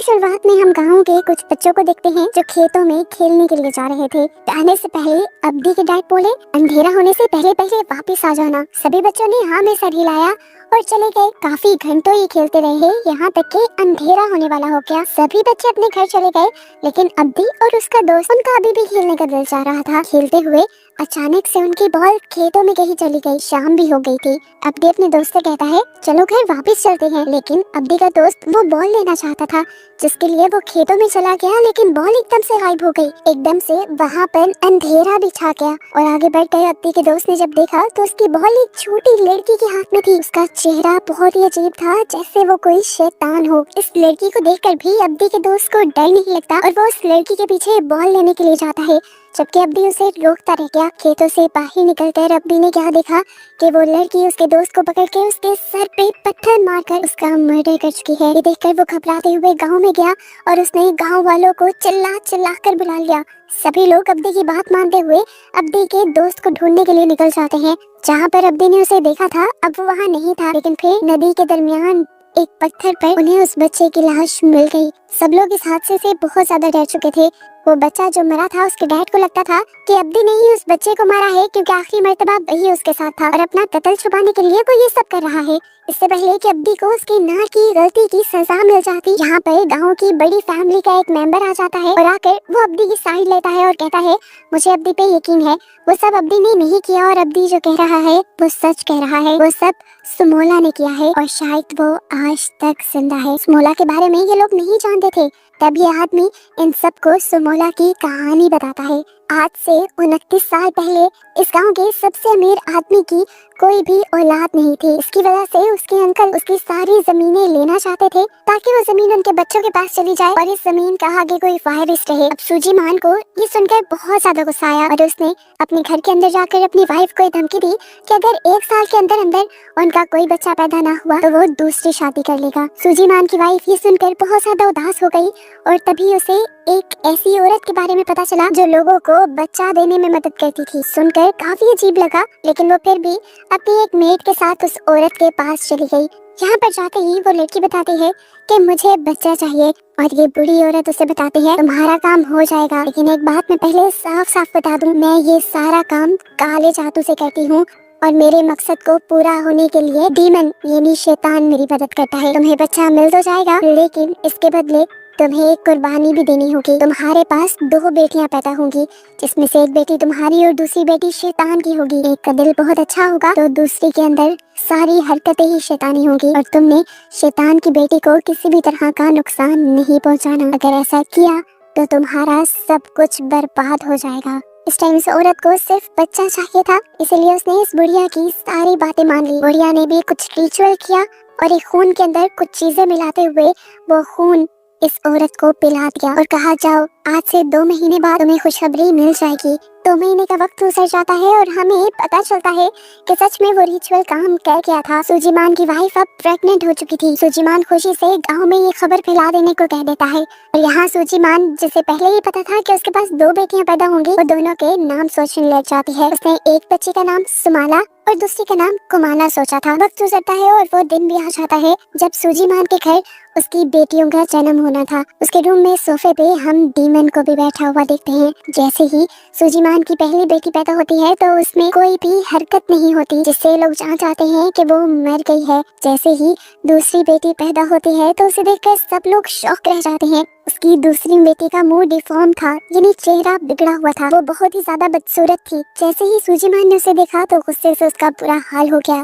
की शुरुआत में हम गाँव के कुछ बच्चों को देखते हैं जो खेतों में खेलने के लिए जा रहे थे। आने से पहले अब्दी के डैड बोले, अंधेरा होने से पहले पहले वापस आ जाना। सभी बच्चों ने हाँ में सर हिलाया और चले गए। काफी घंटों ये खेलते रहे, यहाँ तक कि अंधेरा होने वाला हो गया। सभी बच्चे अपने घर चले गए, लेकिन अब्दी और उसका दोस्त, उनका अभी भी खेलने का दिल चाह रहा था। खेलते हुए अचानक से उनकी बॉल खेतों में कहीं चली गई। शाम भी हो गई थी। अब्दी अपने दोस्त से कहता है, चलो घर वापस चलते हैं। लेकिन अब्दी का दोस्त वो बॉल लेना चाहता था, जिसके लिए वो खेतों में चला गया, लेकिन बॉल एकदम से गायब हो गई। एकदम से वहाँ पर अंधेरा भी छा गया और आगे बढ़ गए। अब्दी के दोस्त ने जब देखा तो उसकी बॉल एक छोटी लड़की के हाथ में थी। उसका चेहरा बहुत ही अजीब था, जैसे वो कोई शैतान हो। इस लड़की को देखकर भी अब्दी के दोस्त को डर नहीं लगता और वो उस लड़की के पीछे बॉल लेने के लिए जाता है, जबकि अब्दी उसे रोकता रह गया। खेतों से बाहर निकलकर अब्दी ने क्या देखा कि वो लड़की उसके दोस्त को पकड़ के उसके सर पे पत्थर मारकर उसका मर्डर कर चुकी है। ये देखकर वो घबराते हुए गांव में गया और उसने गांव वालों को चिल्ला चिल्ला कर बुला लिया। सभी लोग अब्दी की बात मानते हुए अब्दी के दोस्त को ढूंढने के लिए निकल जाते हैं। जहाँ पर अब्दी ने उसे देखा था, अब वो वहाँ नहीं था, लेकिन फिर नदी के दरमियान एक पत्थर पर उन्हें उस बच्चे की लाश मिल गई। सब लोग इस हादसे से बहुत ज्यादा डर चुके थे। वो बच्चा जो मरा था, उसके डैड को लगता था कि अब्दी ने ही उस बच्चे को मारा है, क्योंकि आखिरी मर्तबा वही उसके साथ था और अपना कत्ल छुपाने के लिए वो ये सब कर रहा है। इससे पहले कि अब्दी को उसकी नार की गलती की सजा मिल जाती, यहाँ पर गांव की बड़ी फैमिली का एक मेंबर आ जाता है और आकर वो अब्दी की साइड लेता है और कहता है, मुझे अब्दी पे यकीन है, वो सब अब्दी ने नहीं किया और अब्दी जो कह रहा है वो सच कह रहा है। वो सब सुमोला ने किया है और शायद वो आज तक जिंदा है। सुमोला के बारे में ये लोग नहीं जानते थे। तब ये आदमी इन सबको सुमोला की कहानी बताता है। आज से 29 साल पहले इस गांव के सबसे अमीर आदमी की कोई भी औलाद नहीं थी। इसकी वजह से उसके अंकल उसकी सारी जमीनें लेना चाहते थे, ताकि वो जमीन उनके बच्चों के पास चली जाए और इस जमीन का आगे कोई वारिस रहे। अब सूजी मान को ये सुनकर बहुत ज्यादा गुस्सा आया और उसने अपने घर के अंदर जाकर अपनी वाइफ को धमकी दी कि अगर 1 साल के अंदर अंदर उनका कोई बच्चा पैदा ना हुआ तो वो दूसरी शादी कर लेगा। सूजी मान की वाइफ ये सुनकर बहुत ज्यादा उदास हो गई और तभी उसे एक ऐसी औरत के बारे में पता चला जो लोगों को बच्चा देने में मदद करती थी। सुनकर काफी अजीब लगा, लेकिन वो फिर भी अपनी एक मेड के साथ उस औरत के पास चली गई। यहाँ पर जाते ही वो लड़की बताती है कि मुझे बच्चा चाहिए और ये बुरी औरत उसे बताती है, तुम्हारा काम हो जाएगा, लेकिन एक बात मैं पहले साफ साफ बता दूं, मैं ये सारा काम काले जादू से करती हूँ और मेरे मकसद को पूरा होने के लिए डीमन यानी शैतान मेरी मदद करता है। तुम्हें बच्चा मिल तो जाएगा, लेकिन इसके बदले तुम्हें एक कुर्बानी भी देनी होगी। तुम्हारे पास 2 बेटियां पैदा होंगी, जिसमें से एक बेटी तुम्हारी और दूसरी बेटी शैतान की होगी। एक का दिल बहुत अच्छा होगा तो दूसरी के अंदर सारी हरकतें ही शैतानी होंगी और तुमने शैतान की बेटी को किसी भी तरह का नुकसान नहीं पहुंचाना। अगर ऐसा किया तो तुम्हारा सब कुछ बर्बाद हो जाएगा। इस टाइम इस औरत को सिर्फ बच्चा चाहिए था, इसलिए उसने इस बुढ़िया की सारी बातें मान ली। बुढ़िया ने भी कुछ रिचुअल किया और एक खून के अंदर कुछ चीजें मिलाते हुए वो खून इस औरत को पिला दिया और कहा, जाओ आज से 2 महीने बाद तुम्हें खुशखबरी मिल जाएगी। 2 महीने का वक्त गुजर जाता है और हमें पता चलता है कि सच में वो रिचुअल काम कर गया था। सूजीमान की वाइफ अब प्रेग्नेंट हो चुकी थी। सूजीमान खुशी से गांव में ये खबर फैला देने को कह देता है और यहाँ सूजीमान, जिसे पहले ही पता था कि उसके पास 2 बेटियां पैदा होंगी, वो दोनों के नाम सोचने लग जाती है। उसने एक बच्ची का नाम सुमाला और दूसरी का नाम कुमाना सोचा था। वक्त गुजरता है और वो दिन भी आ जाता है जब सूजीमान के घर उसकी बेटियों का जन्म होना था। उसके रूम में सोफे पे हम डीमन को भी बैठा हुआ देखते हैं। जैसे ही सूजीमान की पहली बेटी पैदा होती है तो उसमें कोई भी हरकत नहीं होती, जिससे लोग जान जाते हैं कि वो मर गई है। जैसे ही दूसरी बेटी पैदा होती है तो उसे देखकर सब लोग शॉक रह जाते हैं। उसकी दूसरी बेटी का मुंह डिफॉर्म था, यानी चेहरा बिगड़ा हुआ था। वो बहुत ही ज्यादा बदसूरत थी। जैसे ही सूजीमान ने उसे देखा तो गुस्से से उसका बुरा हाल हो गया।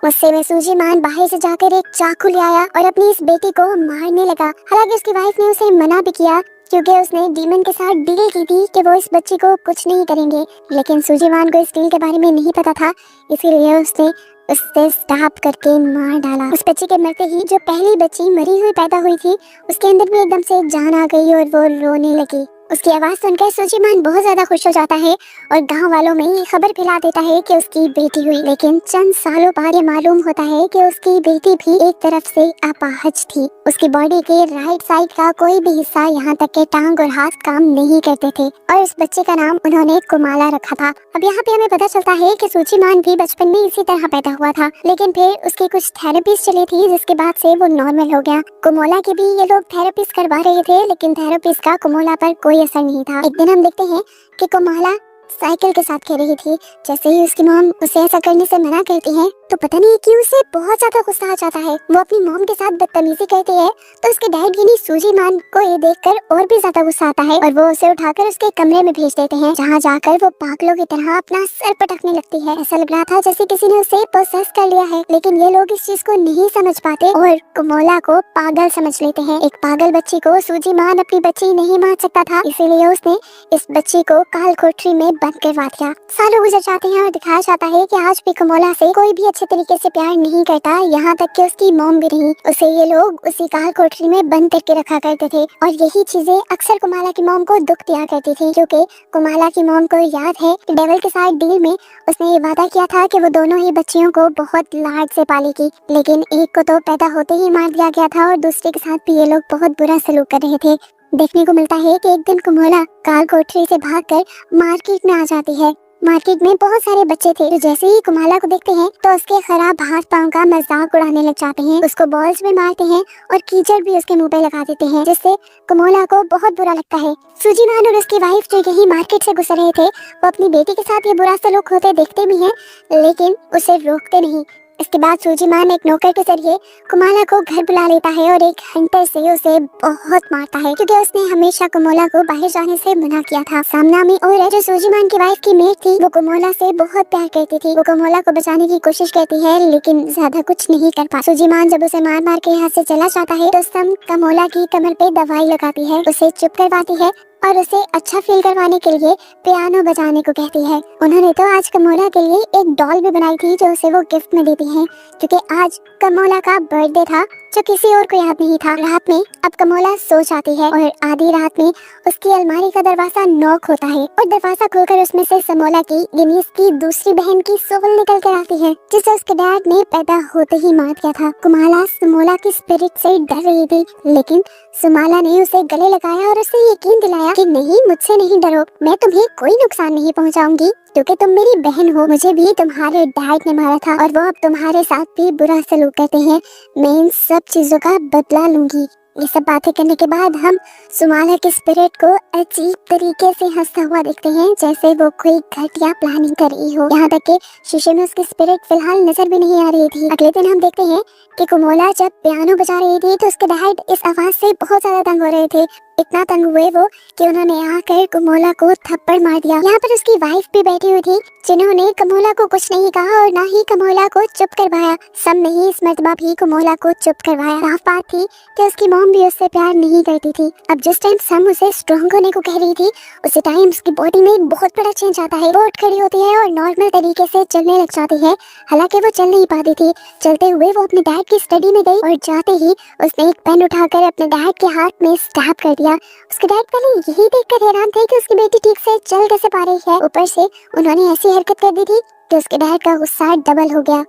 गुस्से में सूजीमान बाहर से जाकर एक चाकू ले आया और अपनी इस बेटी को मारने लगा। हालांकि उसकी वाइफ ने उसे मना भी किया, क्योंकि उसने डीमन के साथ डील की थी कि वो इस बच्ची को कुछ नहीं करेंगे, लेकिन सूजीमान को इस डील के बारे में नहीं पता था, इसीलिए उसने उससे स्टॉप करके मार डाला। उस बच्ची के मरते ही जो पहली बच्ची मरी हुई पैदा हुई थी, उसके अंदर भी एकदम से जान आ गई और वो रोने लगी। उसकी आवाज सुनकर सुजीमान बहुत ज्यादा खुश हो जाता है और गांव वालों में ये खबर फैला देता है कि उसकी बेटी हुई। लेकिन चंद सालों बाद ये मालूम होता है कि उसकी बेटी भी एक तरफ से अपाहिज थी। उसकी बॉडी के राइट साइड का कोई भी हिस्सा, यहाँ तक के टांग और हाथ काम नहीं करते थे और उस बच्चे का नाम उन्होंने कुमाला रखा था। अब यहाँ पे हमें पता चलता है कि सुजीमान भी बचपन में इसी तरह पैदा हुआ था, लेकिन फिर उसकी कुछ थेरेपीज चली थी जिसके बाद से वो नॉर्मल हो गया। कुमोला की भी ये लोग थेरेपीज करवा रहे थे, लेकिन थेरेपीज का कुमोला पर कोई असर नहीं था। एक दिन हम देखते हैं कि कुमाला साइकिल के साथ खेल रही थी। जैसे ही उसकी मॉम उसे ऐसा करने से मना करती है तो पता नहीं क्यों उसे बहुत ज्यादा गुस्सा आ जाता है। वो अपनी मॉम के साथ बदतमीजी करती है तो उसके डैड यानी सुजीमान को ये देखकर और भी ज्यादा गुस्सा आता है और वो उसे उठाकर उसके कमरे में भेज देते हैं, जहाँ जाकर वो पागलों की तरह अपना सर पटकने लगती है। ऐसा लग रहा था जैसे किसी ने उसे पोसेस कर लिया है, लेकिन ये लोग इस चीज को नहीं समझ पाते और कुमोला को पागल समझ लेते हैं। एक पागल बच्ची को सुजीमान अपनी बच्ची नहीं मान सकता था, इसीलिए उसने इस बच्ची को काल कोठरी में बंद करवा दिया। सालों गुजर जाते हैं और दिखाया जाता है कि आज भी कुमोला से कोई भी अच्छे तरीके से प्यार नहीं करता, यहाँ तक कि उसकी मॉम भी नहीं। उसे ये लोग उसी काल कोठरी में बंद करके रखा करते थे और यही चीजें अक्सर कुमाला की मॉम को दुख दिया करती थी, क्योंकि कुमाला की मॉम को याद है कि डेविल के साथ डील में उसने ये वादा किया था कि वो दोनों ही बच्चियों को बहुत लाड से पालेगी, लेकिन एक को तो पैदा होते ही मार दिया गया था और दूसरे के साथ भी ये लोग बहुत बुरा सलूक कर रहे थे। देखने को मिलता है कि एक दिन कुमोला काल कोठरी से भागकर मार्केट में आ जाती है। मार्केट में बहुत सारे बच्चे थे जो जैसे ही कुमाला को देखते हैं तो उसके खराब हाथ पांव का मजाक उड़ाने लग जाते हैं, उसको बॉल्स में मारते हैं और कीचड़ भी उसके मुंह पे लगा देते हैं, जिससे कुमोला को बहुत बुरा लगता है। सुजीमान और उसकी वाइफ जो यही मार्केट से गुजर रहे थे वो अपनी बेटी के साथ ये बुरा सलूक होते देखते भी हैं, लेकिन उसे रोकते नहीं। इसके बाद सुजीमान एक नौकर के जरिए कुमाला को घर बुला लेता है और एक हंटर से उसे बहुत मारता है, क्योंकि उसने हमेशा कुमोला को बाहर जाने से मना किया था। सामना में और है जो सुजीमान की वाइफ की मेट थी, वो कुमोला से बहुत प्यार करती थी। वो कुमोला को बचाने की कोशिश करती है, लेकिन ज्यादा कुछ नहीं कर पाती। सुजीमान जब उसे मार मार के यहाँ से चला जाता है तो सम कुमोला की कमर पे दवाई लगाती है, उसे चुप करवाती है और उसे अच्छा फील करवाने के लिए पियानो बजाने को कहती है। उन्होंने तो आज कमोला के लिए एक डॉल भी बनाई थी जो उसे वो गिफ्ट में देती है, क्योंकि आज कमोला का बर्थडे था जो किसी और को याद नहीं था। रात में अब कमोला सो जाती है और आधी रात में उसकी अलमारी का दरवाजा नॉक होता है और दरवाजा खोलकर उसमें से समोला की गिनीस की दूसरी बहन की सोल निकल कर आती है, जिसे उसके डैड ने पैदा होते ही मार दिया था। कुमाला समोला की स्पिरिट से डर रही थी, लेकिन सुमाला ने उसे गले लगाया और उसे यकीन दिलाया कि नहीं, मुझसे नहीं डरो, मैं तुम्हें कोई नुकसान नहीं पहुंचाऊंगी, क्योंकि तुम मेरी बहन हो। मुझे भी तुम्हारे डैड ने मारा था और वो अब तुम्हारे साथ भी बुरा सलूक करते हैं। मैं इन सब चीजों का बदला लूंगी। ये सब बातें करने के बाद हम सुमाला के स्पिरिट को अजीब तरीके से हंसता हुआ देखते हैं, जैसे वो कोई घटिया प्लानिंग कर रही हो। यहाँ तक कि शीशे में उसकी स्पिरिट फिलहाल नजर भी नहीं आ रही थी। अगले दिन हम देखते हैं कि कुमोला जब पियानो बजा रही थी तो उसके डैड इस आवाज से बहुत ज्यादा तंग हो रहे थे। इतना तंग हुए वो कि उन्होंने आकर कुमोला को थप्पड़ मार दिया। यहाँ पर उसकी वाइफ भी बैठी हुई थी, जिन्होंने कुमोला को कुछ नहीं कहा और ना ही कुमोला को चुप करवाया। सब ने ही इस मर्तबा भी कुमोला को चुप करवाया। साफ बात थी कि उसकी मॉम भी उससे प्यार नहीं करती थी। अब जिस टाइम सम उसे स्ट्रॉन्ग होने को कह रही थी, उसी टाइम उसकी बॉडी में बहुत बड़ा चेंज आता है। वो उठ खड़ी होती है और नॉर्मल तरीके से चलने लग जाती है। हालांकि वो चल नहीं पाती थी। चलते हुए वो अपने डैड की स्टडी में गई और जाते ही उसने एक पेन उठाकर अपने डैड के हाथ में स्टैब कर दिया। उसके डैड पहले यही देखकर हैरान थे कि उसकी बेटी ठीक से चल कैसे पा रही है। ऊपर से उन्होंने ऐसी हरकत कर दी थी कि उसके डैड का गुस्सा डबल हो गया।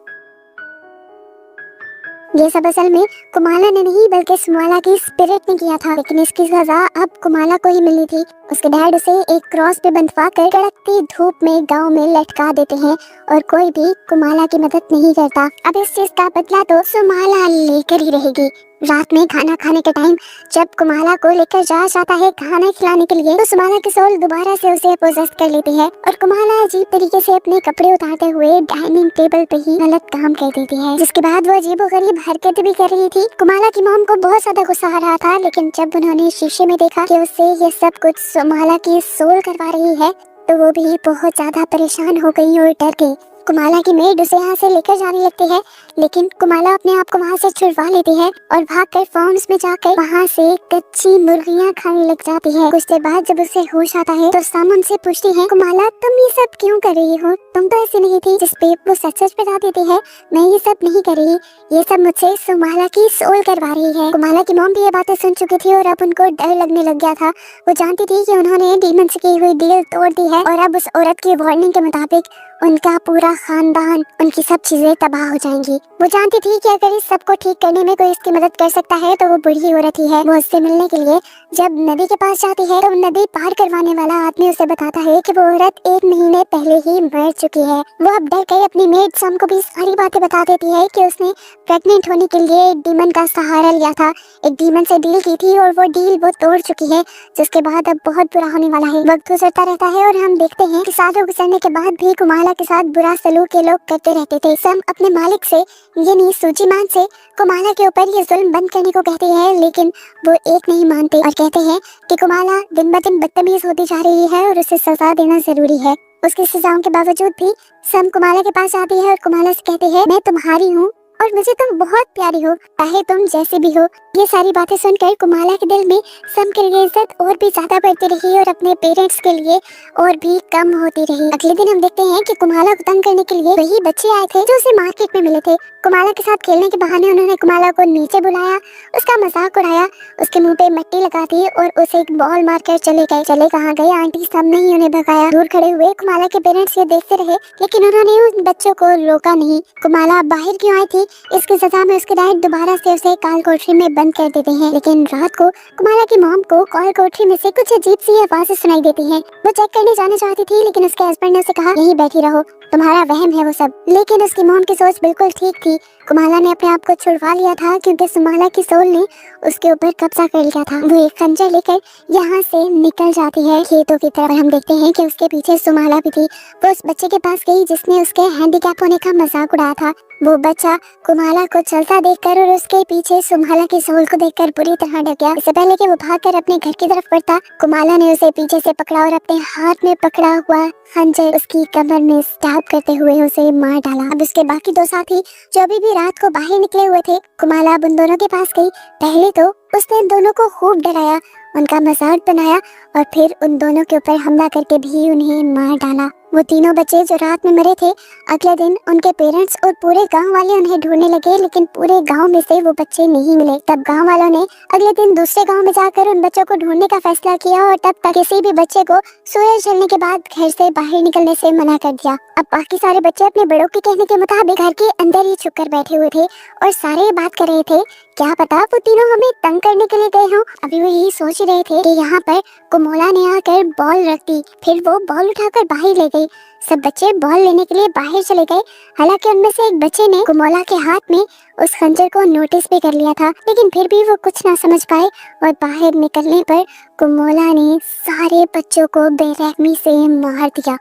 ये सब असल में कुमाला ने नहीं बल्कि सुमाला की स्पिरिट ने किया था, लेकिन इसकी सजा अब कुमाला को ही मिली थी। उसके डैड उसे एक क्रॉस पे बंधवा कर कड़कती धूप में गांव में लटका देते हैं और कोई भी कुमाला की मदद नहीं करता। अब इस चीज का बदला तो सुमाला लेकर ही रहेगी। रात में खाना खाने के टाइम जब कुमाला को लेकर जाया जाता है खाना खिलाने के लिए, तो सुमाला की सोल दोबारा से उसे पोजेस कर लेती है और कुमाला अजीब तरीके से अपने कपड़े उतारते हुए डाइनिंग टेबल पे ही गलत काम कर देती है, जिसके बाद वो अजीबोगरीब हरकतें भी कर रही थी। कुमाला की मॉम को बहुत ज्यादा गुस्सा आ रहा था, लेकिन जब उन्होंने शीशे में देखा कि उससे ये सब कुछ सुमाला की सोल करवा रही है, तो वो भी बहुत ज्यादा परेशान हो गई और डर गई। कुमाला की मेड उसे यहाँ से लेकर जाने लगती है, लेकिन कुमाला अपने आप को वहाँ से छुड़वा लेती है और भागकर फार्म्स में जाकर वहाँ से कच्ची मुर्गियाँ खाने लग जाती है। कुछ देर बाद जब उसे होश आता है तो सम उनसे पूछती है, कुमाला तुम ये सब क्यों कर रही हो? तुम तो ऐसी नहीं थी। जिस पे वो सच सच बता देती है, मैं ये सब नहीं कर रही, ये सब मुझसे कुमाला की सोल करवा रही है। कुमाला की मॉम भी ये बातें सुन चुकी थी और अब उनको डर लगने लग गया था। वो जानती थी कि उन्होंने डीमन से की हुई डील तोड़ दी है और अब उस औरत की वार्निंग के मुताबिक उनका पूरा खानदान, उनकी सब चीजें तबाह हो जाएंगी। वो जानती थी कि अगर इस सब को ठीक करने में कोई इसकी मदद कर सकता है तो वो बूढ़ी औरत ही है। वो उससे मिलने के लिए जब नदी के पास जाती है तो नदी पार करवाने वाला आदमी उसे बताता है कि वो औरत 1 महीने पहले ही मर चुकी है। वो अब डर कर अपनी मेड सम को भी सारी बातें बता देती है कि उसने प्रेग्नेंट होने के लिए एक डीमन का सहारा लिया था, एक डीमन से डील की थी और वो डील वो तोड़ चुकी है, जिसके बाद अब बहुत बुरा होने वाला है। वक्त गुजरता रहता है और हम देखते हैं कि सालों गुजरने के बाद भी कुमाला के साथ बुरा सलूक ये लोग करते रहते थे। सम अपने मालिक से यानी सूजीमान से कुमाला के ऊपर ये जुल्म बंद करने को कहते हैं, लेकिन वो एक नहीं मानते और कहते हैं कि कुमाला दिन ब दिन बदतमीज होती जा रही है और उसे सजा देना जरूरी है। उसकी सजाओं के बावजूद भी सम कुमाला के पास आती है और कुमाला से कहती है, मैं तुम्हारी हूँ और मुझे तुम बहुत प्यारी हो, चाहे तुम जैसे भी हो। ये सारी बातें सुनकर कुमाला के दिल में सम के लिए इज्जत और भी ज्यादा बढ़ती रही और अपने पेरेंट्स के लिए और भी कम होती रही। अगले दिन हम देखते हैं कि कुमाला को तंग करने के लिए वही बच्चे आए थे जो उसे मार्केट में मिले थे। कुमाला के साथ खेलने के बहाने उन्होंने कुमाला को नीचे बुलाया, उसका मजाक उड़ाया, उसके मुंह पे मिट्टी लगा दी और उसे एक बॉल मारकर चले गए। चले कहाँ गए आंटी, सब ने ही उन्हें भगाया। दूर खड़े हुए कुमाला के पेरेंट्स ये देखते रहे, लेकिन उन्होंने उन बच्चों को रोका नहीं। कुमाला बाहर क्यों आई थी, इसकी सजा में उसके डैड दोबारा से उसे काल कोठरी में बंद कर देते हैं। लेकिन रात को कुमाला की मॉम को काल कोठरी में से कुछ अजीब सी आवाजें सुनाई देती हैं। वो चेक करने जाना चाहती थी, लेकिन उसके हस्बैंड ने उसे कहा, यहीं बैठी रहो, तुम्हारा वहम है वो सब। लेकिन उसकी मॉम की सोच बिल्कुल ठीक थी। कुमाला ने अपने आप को छुड़वा लिया था क्योंकि सुमाला की सोल ने उसके ऊपर कब्जा कर लिया था। वो एक खंजर लेकर यहाँ से निकल जाती है खेतों की तरफ। हम देखते हैं कि उसके पीछे सुमाला भी थी। वो उस बच्चे के पास गई जिसने उसके हैंडीकैप होने का मजाक उड़ाया था। वो बच्चा कुमाला को चलता देखकर और उसके पीछे सुमाला की सोल को देखकर बुरी तरह डर गया। इससे पहले कि वो भागकर अपने घर की तरफ बढ़ता, कुमाला ने उसे पीछे से पकड़ा और अपने हाथ में पकड़ा हुआ खंजर उसकी कमर में स्टैब करते हुए उसे मार डाला। अब उसके बाकी 2 साथी जो अभी भी रात को बाहर निकले हुए थे, कुमाला अब उन दोनों के पास गई। पहले तो उसने इन दोनों को खूब डराया, उनका मजाक बनाया और फिर उन दोनों के ऊपर हमला करके भी उन्हें मार डाला। वो तीनों बच्चे जो रात में मरे थे, अगले दिन उनके पेरेंट्स और पूरे गांव वाले उन्हें ढूंढने लगे, लेकिन पूरे गांव में से वो बच्चे नहीं मिले। तब गांव वालों ने अगले दिन दूसरे गांव में जाकर उन बच्चों को ढूंढने का फैसला किया और तब तक किसी भी बच्चे को सूरज ढलने के बाद घर से बाहर निकलने से मना कर दिया। अब बाकी सारे बच्चे अपने बड़ों के कहने के मुताबिक घर के अंदर ही छुप कर बैठे हुए थे और सारे बात कर रहे थे, क्या पता वो तीनों हमें तंग करने के लिए गए हों। अभी वो यही सोच रहे थे कि यहाँ पर कुमोला ने आकर बॉल रख दी, फिर वो बॉल उठाकर बाहर ले गई। सब बच्चे बॉल लेने के लिए बाहर चले गए। हालांकि उनमें से एक बच्चे ने कुमोला के हाथ में उस खंजर को नोटिस भी कर लिया था, लेकिन फिर भी वो कुछ ना समझ पाए और बाहर निकलने पर कुमोला ने सारे बच्चों को बेरहमी से मार दिया।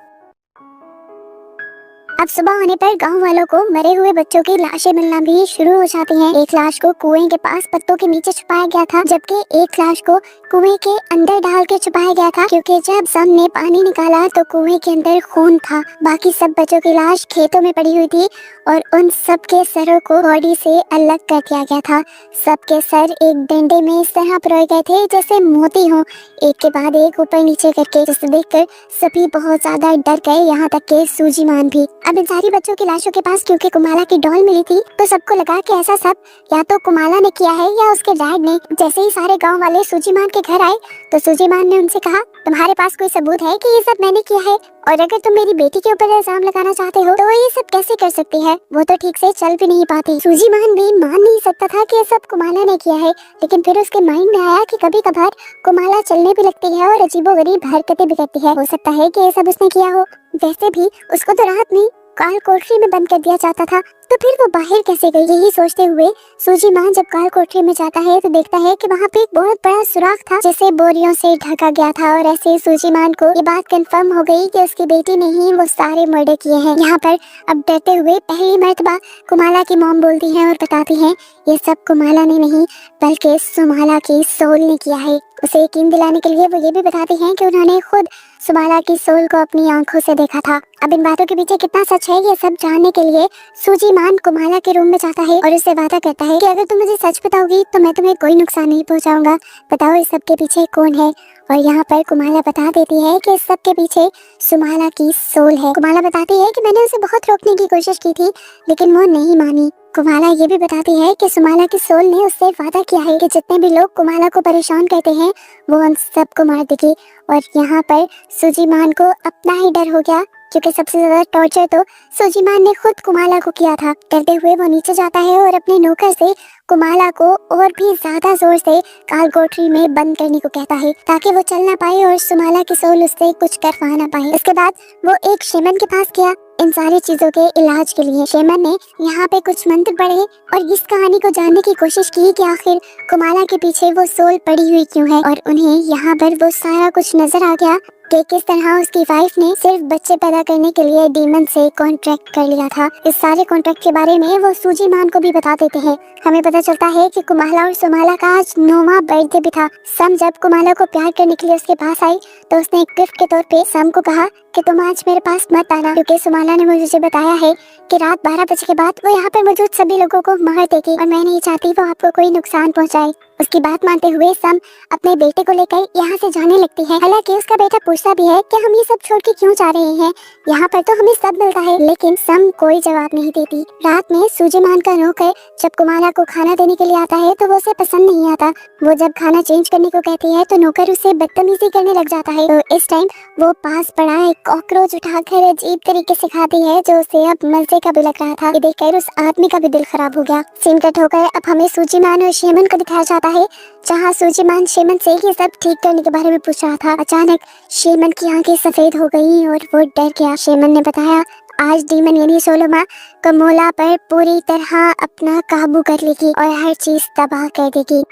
अब सुबह होने पर गांव वालों को मरे हुए बच्चों की लाशें मिलना भी शुरू हो जाती हैं। एक लाश को कुएं के पास पत्तों के नीचे छुपाया गया था, जबकि एक लाश को कुएं के अंदर डाल के छुपाया गया था, क्योंकि जब सब ने पानी निकाला तो कुएं के अंदर खून था। बाकी सब बच्चों की लाश खेतों में पड़ी हुई थी और उन सब के सरों को बॉडी से अलग कर दिया गया था। सबके सर एक डंडे में इस तरह पिरोए गए थे जैसे मोती हो, एक के बाद एक ऊपर नीचे करके, जिसे देखकर सभी बहुत ज्यादा डर गए, यहाँ तक के सूजीमान भी। अब इन सारी बच्चों की लाशों के पास क्योंकि कुमाला की डॉल मिली थी, तो सबको लगा कि ऐसा सब या तो कुमाला ने किया है या उसके डैड ने। जैसे ही सारे गांव वाले सूजीमान के घर आए तो सूजीमान ने उनसे कहा, तुम्हारे पास कोई सबूत है कि ये सब मैंने किया है? और अगर तुम मेरी बेटी के ऊपर इल्जाम लगाना चाहते हो तो ये सब कैसे कर सकती है? वो तो ठीक से चल भी नहीं पाती। सूजीमान भी मान नहीं सकता था कि ये सब कुमाला ने किया है, लेकिन फिर उसके माइंड में आया कि कभी कभार कुमाला चलने भी लगती है और अजीबोगरीब हरकतें भी करती है, हो सकता है कि ये सब उसने किया हो। वैसे भी उसको तो रात में काल कोठरी में बंद कर दिया जाता था, तो फिर वो बाहर कैसे गई? यही सोचते हुए सूजी मान जब काल कोठरी में जाता है तो देखता है कि वहाँ पे एक बहुत बड़ा सुराख था जिसे बोरियों से ढका गया था। और ऐसे ही सूजी मान को ये बात कंफर्म हो गई कि उसकी बेटी ने ही वो सारे मर्डर किए हैं। यहाँ पर अब डरते हुए पहली मर्तबा कुमाला की मॉम बोलती है और बताती है ये सब कुमाला ने नहीं बल्कि सुमाला की सोल ने किया है। उसे यकीन दिलाने के लिए वो ये भी बताती हैं कि उन्होंने खुद सुमाला की सोल को अपनी आंखों से देखा था। अब इन बातों के पीछे कितना सच है ये सब जानने के लिए सूजी मान कुमाला के रूम में जाता है और उससे वादा करता है कि अगर तुम मुझे सच बताओगी तो मैं तुम्हें कोई नुकसान नहीं पहुंचाऊंगा। बताओ इस सब के पीछे कौन है? और यहाँ पर कुमाला बता देती है कि इस सब के पीछे सुमाला की सोल है। कुमाला बताती है कि मैंने उसे बहुत रोकने की कोशिश की थी लेकिन वो नहीं मानी। कुमाला ये भी बताती है कि सुमाला की सोल ने उससे वादा किया है कि जितने भी लोग कुमाला को परेशान करते हैं वो उन सबको मार देगी। और यहाँ पर सूजी मान को अपना ही डर हो गया क्योंकि सबसे ज्यादा टॉर्चर तो सूजी मान ने खुद कुमाला को किया था। डरते हुए वो नीचे जाता है और अपने नौकर से कुमाला को और भी ज्यादा जोर से काल कोठरी में बंद करने को कहता है ताकि वो चल ना पाए और सुमाला की सोल उससे कुछ करवा ना पाए। इसके बाद वो एक शेमन के पास गया इन सारी चीजों के इलाज के लिए। शेमन ने यहाँ पे कुछ मंत्र पढ़े और इस कहानी को जानने की कोशिश की कि आखिर कुमाला के पीछे वो सोल पड़ी हुई क्यों है। और उन्हें यहाँ पर वो सारा कुछ नजर आ गया कि किस तरह उसकी वाइफ ने सिर्फ बच्चे पैदा करने के लिए डीमन से कॉन्ट्रैक्ट कर लिया था। इस सारे कॉन्ट्रैक्ट के बारे में वो सूजी मान को भी बता देते हैं। हमें पता चलता है कि कुमाला और सुमाला का आज 9वां बर्थडे भी था। सम जब कुमाला को प्यार करने के लिए उसके पास आई तो उसने एक गिफ्ट के तौर पे सम को कहा कि तुम आज मेरे पास मत आना क्योंकि सुमाला ने मुझे बताया है कि रात 12 बजे के बाद वो यहाँ पर मौजूद सभी लोगों को मार देगी और मैं नहीं चाहती वो आपको कोई नुकसान पहुँचाए। उसकी बात मानते हुए सम अपने बेटे को लेकर यहाँ से जाने लगती है। हालांकि उसका बेटा पूछता भी है कि हम ये सब छोड़ के क्यों जा रहे हैं, यहाँ पर तो हमें सब मिलता है, लेकिन सम कोई जवाब नहीं देती। रात में सूजी मान का नौकर जब कुमाला को खाना देने के लिए आता है तो वो उसे पसंद नहीं आता। वो जब खाना चेंज करने को कहती है तो नौकर उसे बदतमीजी करने लग जाता है। तो इस टाइम वो पास पड़ा एक कॉकरोच उठाकर अजीब तरीके से खाती है जो उसे अब मजे का भी लग रहा था। ये देखकर उस आदमी का भी दिल खराब हो गया। सीन कट होकर अब हमें सूजी मान और शेमन को दिखाया जाता है जहाँ सूजी मान शेमन से ये सब ठीक करने के बारे में पूछ रहा था। अचानक शेमन की आंखें सफेद हो गई और वो डर गया। शेमन ने बताया आज डीमन यानी सोलोमा कमोला पर पूरी तरह अपना काबू कर लेगी और हर चीज तबाह कर देगी।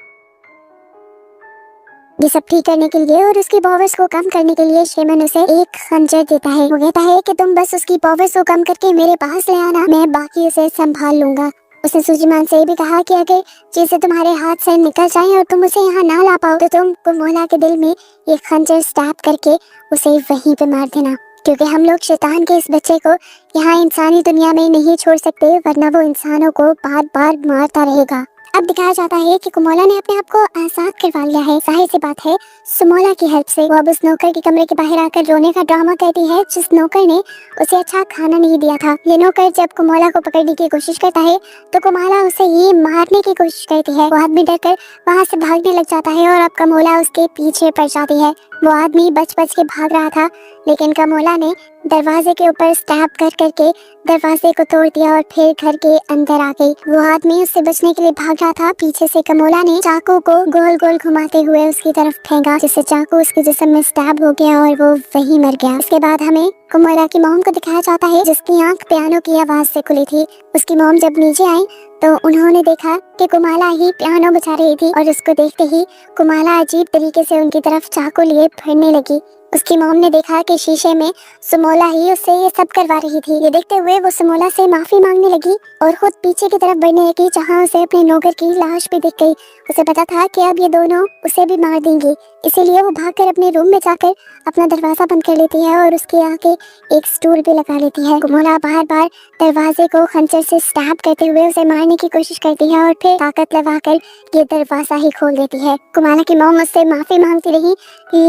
ये सब ठीक करने के लिए और उसकी पावर्स को कम करने के लिए शेमन उसे एक खंजर देता है। वो कहता है कि तुम बस उसकी पावर्स को कम करके मेरे पास ले आना, मैं बाकी उसे संभाल लूंगा। उसने सूजी मान से भी कहा कि अगर चीजें तुम्हारे हाथ से निकल जाएं और तुम उसे यहाँ ना ला पाओ तो तुम कुमोला के दिल में एक खंजर स्टैब करके उसे वहीं पे मार देना, क्योंकि हम लोग शैतान के इस बच्चे को यहाँ इंसानी दुनिया में नहीं छोड़ सकते वरना वो इंसानों को बार बार मारता रहेगा। अब दिखाया जाता है कि कुमोला ने अपने आप को आजाद करवा लिया है। जाहिर सी बात है सुमोला की हेल्प से। वो अब उस नौकर के कमरे के बाहर आकर रोने का ड्रामा करती है जिस नौकर ने उसे अच्छा खाना नहीं दिया था। ये नौकर जब कुमोला को पकड़ने की कोशिश करता है तो कुमोला उसे ये मारने की कोशिश करती है। वो आदमी डरकर वहाँ से भागने लग जाता है और अब कमोला उसके पीछे पड़ जाती है। वो आदमी बच के भाग रहा था लेकिन कमोला ने दरवाजे के ऊपर स्टैब कर करके दरवाजे को तोड़ दिया और फिर घर के अंदर आ गई। वो आदमी उससे बचने के लिए भाग रहा था। पीछे से कमोला ने चाकू को गोल गोल घुमाते हुए उसकी तरफ फेंका जिससे चाकू उसके जिस्म में स्टैब हो गया और वो वहीं मर गया। इसके बाद हमें कुमोला की मॉम को दिखाया जाता है जिसकी आंख पियानो की आवाज से खुली थी। उसकी मॉम जब नीचे आई तो उन्होंने देखा कि कुमाला ही पियानो बजा रही थी और उसको देखते ही कुमाला अजीब तरीके से उनकी तरफ चाकू लिए फिरने लगी। उसकी मॉम ने देखा कि शीशे में सुमोला ही उससे ये सब करवा रही थी। ये देखते हुए वो सुमोला से माफी मांगने लगी और खुद पीछे की तरफ बढ़ने लगी जहाँ उसे अपने नौकर की लाश भी दिख गई। उसे पता था कि अब ये दोनों उसे भी मार देंगे, इसीलिए वो भागकर अपने रूम में जाकर अपना दरवाजा बंद कर लेती है और उसके आगे एक स्टूल भी लगा लेती है। कुमोला बार बार दरवाजे को खंजर से स्टैब करते हुए उसे मारने की कोशिश करती है और फिर ताकत लगाकर ये दरवाजा ही खोल देती है। कुमाला की मॉम उससे माफी मांगती रही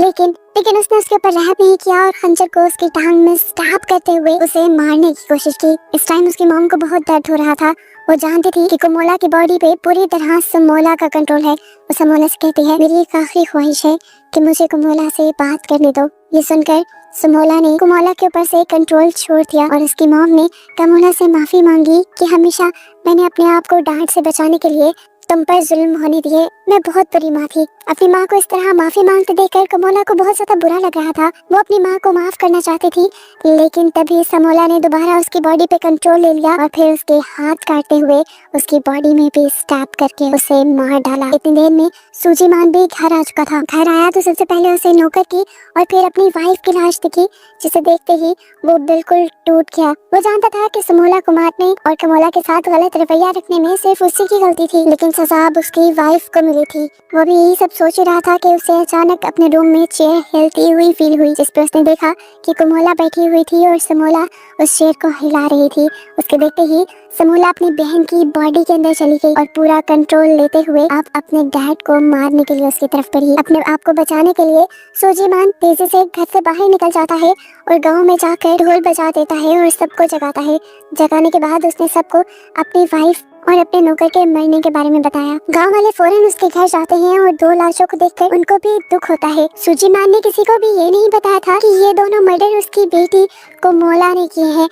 लेकिन उसने उसके ऊपर रहम नहीं किया और खंजर को उसकी टांग में स्टैब करते हुए उसे मारने की कोशिश की। इस टाइम उसकी मॉम को बहुत दर्द हो रहा था। वो जानती थी कि कुमोला की बॉडी पे पूरी तरह सुमोला का कंट्रोल है। वो सुमोला से कहती है मेरी एक आखिरी ख्वाहिश है कि मुझे कुमोला से बात करने दो। ये सुनकर सुमोला ने कुमोला के ऊपर से कंट्रोल छोड़ दिया और उसकी मॉम ने कुमोला से माफी मांगी कि हमेशा मैंने अपने आप को डांट से बचाने के लिए तुम पर जुल्म होने दिए। मैं बहुत बुरी माँ थी। अपनी माँ को इस तरह माफी मांगते देखकर कमोला को बहुत ज्यादा बुरा लग रहा था। वो अपनी माँ को माफ करना चाहती थी, लेकिन तभी समोला ने दोबारा उसकी बॉडी पे कंट्रोल ले लिया और फिर उसके हाथ काटते हुए उसकी बॉडी में भी स्टैप करके उसे मार डाला। इतनी देर में सूजीमान भी घर आ चुका था। घर आया तो सबसे पहले उसे नौकर की और फिर अपनी वाइफ की लाश दिखी, जिसे देखते ही वो बिल्कुल टूट गया। वो जानता था कि समोला को मारने और कमोला के साथ गलत रवैया रखने में सिर्फ उसी की गलती थी, लेकिन सजा अब उसकी वाइफ को मिली थी। वो भी यही सब सोच रहा था कि उसे अचानक अपने रूम में चेयर हिलती हुई फील हुई, जिस पर उसने देखा कि कमोला बैठी हुई थी और समोला उस चेयर को हिला रही थी। उसके देखते ही समोला अपनी बहन की बॉडी के अंदर चली गई और पूरा कंट्रोल लेते हुए अब अपने डैड को मारने के लिए उसकी तरफ बढ़ी। अपने आप को बचाने के लिए सूजीमान तेजी से घर से बाहर निकल जाता है और गांव में जाकर ढोल बजा देता है और सबको जगाता है। जगाने के बाद उसने सबको अपनी वाइफ और अपने नौकर के मरने के बारे में बताया। गांव वाले फौरन उसके घर जाते हैं और 2 लाशों को देखकर उनको भी दुख होता है। सूजीमान ने किसी को भी ये नहीं बताया था कि ये दोनों मर्डर उसकी बेटी कमोला ने किए हैं।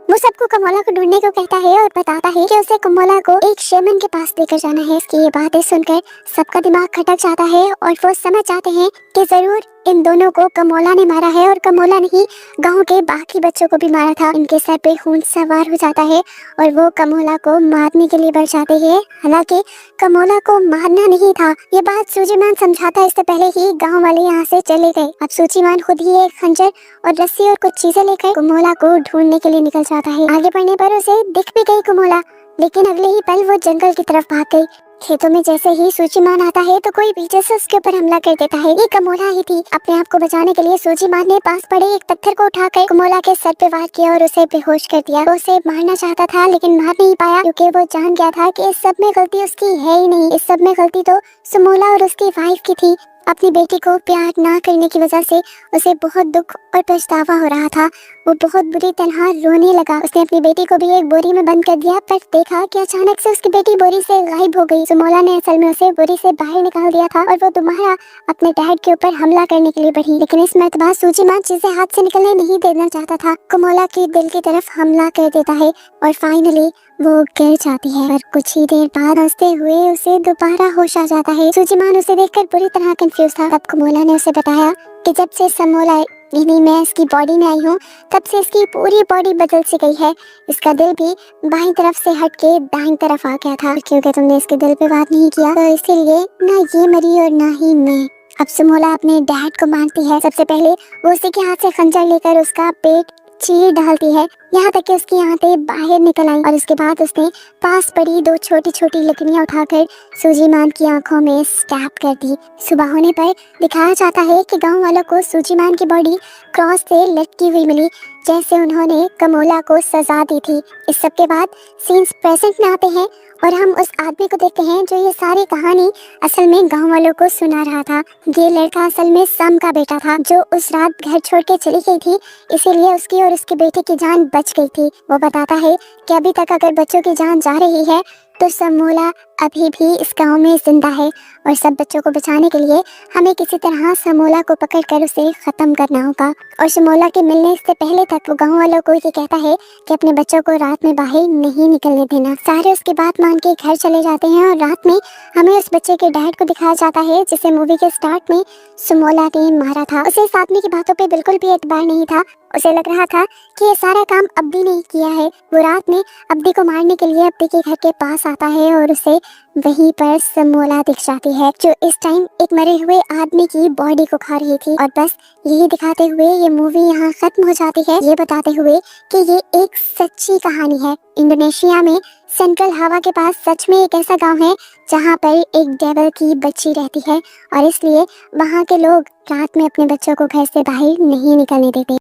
वो सबको कमोला को ढूंढने को कहता है और बताता है कि उसे कमोला को एक शेमन के पास लेकर जाना है। इसकी ये बातें सुनकर सबका दिमाग खटक जाता है और वो समझ जाते हैं कि जरूर इन दोनों को कमोला ने मारा है और कमोला ने ही गांव के बाकी बच्चों को भी मारा था। इनके सर पे खून सवार हो जाता है और वो कमोला को मारने के लिए बढ़ जाते हैं। हालांकि कमोला को मारना नहीं था, ये बात सूजीमान समझाता इससे पहले ही गांव वाले यहाँ से चले गए। अब सूजीमान खुद ही एक खंजर और रस्सी और कुछ चीजें लेकर कमोला को ढूंढने के लिए निकल जाता है। आगे बढ़ने पर उसे दिख भी गई कमोला, लेकिन अगले ही पल वो जंगल की तरफ भाग गई। खेतों में जैसे ही सूजीमान आता है तो कोई पीछे से उसके ऊपर हमला कर देता है। ये कमोला ही थी। अपने आप को बचाने के लिए सूजीमान ने पास पड़े एक पत्थर को उठाकर कमोला के सर पे वार किया और उसे बेहोश कर दिया। वो उसे मारना चाहता था लेकिन मार नहीं पाया, क्योंकि वो जान गया था कि इस सब में गलती उसकी है ही नहीं। इस सब में गलती तो समोला और उसकी वाइफ की थी। अपनी बेटी को प्यार ना करने की वजह से उसे बहुत दुख और पछतावा हो रहा था। वो बहुत बुरी तरह रोने लगा। उसने अपनी बेटी को भी एक बोरी में बंद कर दिया, पर देखा कि अचानक से उसकी बेटी बोरी से गायब हो गई। समोला ने असल में उसे बोरी से बाहर निकाल दिया था और वो दोबारा अपने डैड के ऊपर हमला करने के लिए बढ़ी, लेकिन इस मर्तबा सूजीमान चीजें हाथ से निकलने नहीं देना चाहता था। कमोला के दिल की तरफ हमला कर देता है और फाइनली वो गिर जाती है और कुछ ही देर बाद हंसते हुए उसे दोबारा होश आ जाता है। सूजीमान उसे देखकर बुरी तरह कंफ्यूज था। तब कमोला ने उसे बताया कि जब से समोला यानी मैं इसकी बॉडी में आई हूँ तब से इसकी पूरी बॉडी बदल सी गई है। इसका दिल भी बाईं तरफ से हट के दाईं तरफ आ गया था, क्योंकि तुमने इसके दिल पे बात नहीं किया तो इसीलिए ना ये मरी और ना ही मैं। अब समोला अपने डैड को मारती है। सबसे पहले वो उसी के हाथ से खंजर लेकर उसका पेट चीर डालती है, यहाँ तक कि उसकी आंतें बाहर निकल आई और उसके बाद उसने पास पड़ी 2 छोटी छोटी लकड़ियाँ उठाकर सूजीमान की आंखों में स्टैब कर दी। सुबह होने पर दिखाया जाता है कि गांव वालों को सूजीमान की बॉडी क्रॉस से लटकी हुई मिली, जैसे उन्होंने कमोला को सजा दी थी। इस सब के बाद सीन्स प्रेजेंट में आते हैं और हम उस आदमी को देखते हैं जो ये सारी कहानी असल में गांव वालों को सुना रहा था। ये लड़का असल में सम का बेटा था जो उस रात घर छोड़ के चली गई थी, इसीलिए उसकी और उसके बेटे की जान बच गई थी। वो बताता है कि अभी तक अगर बच्चों की जान जा रही है तो समोला अभी भी इस गांव में जिंदा है और सब बच्चों को बचाने के लिए हमें किसी तरह समोला को पकड़कर उसे खत्म करना होगा। और समोला के मिलने से पहले तक वो गांव वालों को ये कहता है कि अपने बच्चों को रात में बाहर नहीं निकलने देना। सारे उसकी बात मान के घर चले जाते हैं और रात में हमें उस बच्चे के डैड को दिखाया जाता है जिसे मूवी के स्टार्ट में समोला ने मारा था। उसे इस आदमी की बातों पे बिल्कुल भी एतबार नहीं था। उसे लग रहा था कि ये सारा काम अब्दी ने किया है। वो रात में अब्दी को मारने के लिए अब्दी के घर के पास आता है और उसे वहीं पर समोला दिख जाती है, जो इस टाइम एक मरे हुए आदमी की बॉडी को खा रही थी। और बस यही दिखाते हुए ये मूवी यहाँ खत्म हो जाती है, ये बताते हुए कि ये एक सच्ची कहानी है। इंडोनेशिया में सेंट्रल हवा के पास सच में एक ऐसा गांव है जहाँ पर एक डेविल की बच्ची रहती है और इसलिए वहाँ के लोग रात में अपने बच्चों को घर से बाहर नहीं निकलने देते।